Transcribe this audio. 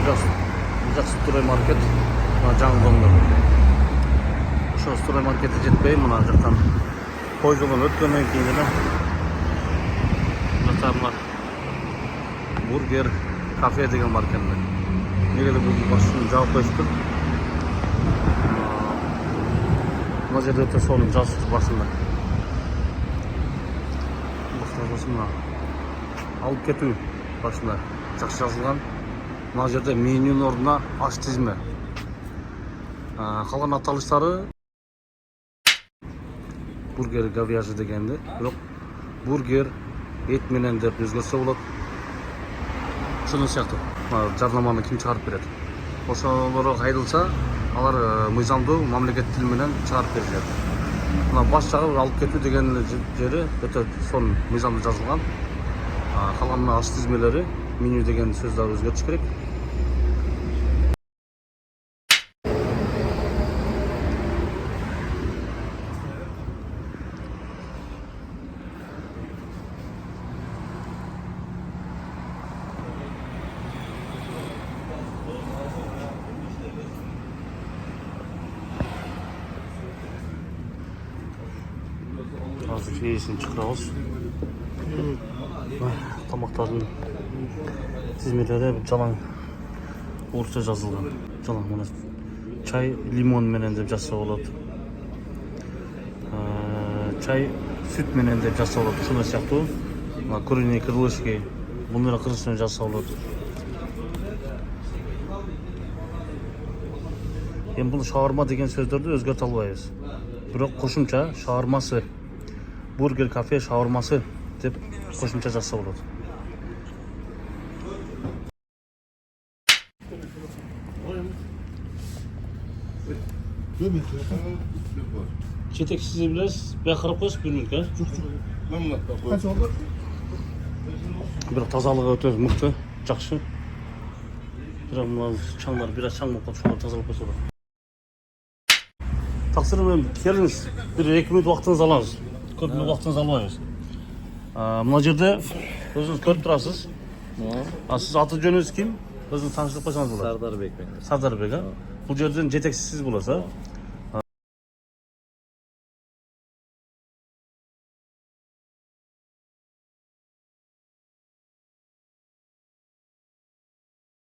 жақсы строй маркет. Мына жаңылдыңды. Ошо строй маркетке жетпей, мына жақтан пойыз жолдан өткеннен кейін эле мына бургер кафе деген бар экен. Неге де бұл башын жауып қойыпты. Мына жерде өте соны жазып басында. Мына алып кетүү башында жақсы жазылған. Мына жерде менюнун ордуна аш тизме. Калган аталыштары бургер говяжий дегенди. Бирок бургер эт менен деп өзгөрсө болот. Ушунун сыяктуу. Жарнаманы ким чыгарып берет? Ошолор кайрылса, алар мыйзамдуу мамлекет тили менен чыгарып беришет. Мына баш жагы алып кетүү деген жери өтө сонун мыйзамда жазылган. Калган аш тизмелери, меню деген сөз да өзгөртүш керек. Azıcık iyisini çıkarıyoruz. Tamaqların tizmeleri жалаң орысша жазылған. Жалаң мына чай лимон менен деп жазса болот. Чай сүт менен деп жазса болот. Ушундай сыяктуу. Мына куриный крылышки муну кыргыз менен жазса болот. Эми бул шаурма деген сөздөрдү өзгөртө албайбыз. Бирок кошумча шаурмасы, бургер кафе шаурмасы деп кошумча жазса болот. Жетекчиси билесиз, бияка карап коесуз 1 мүнөткө. Канча болду? Бирок тазалыгы өтө мыкты, жакшы. Бирок мына чаңдар бир аз чаң болуп калып, тазалап койсо болот. Таксир менен келиңиз, 1-2 мүнөт убактыңызды алабыз. Көп убактыңызды албайбыз. Мына жерде өзүңүз көрүп турасыз. Сиз аты жөнүңүз ким? Өзүңүз тааныштырып койсоңуз болот. Сардарбек мен. Сардарбек, Бул жерден жетекчисиз болосуз,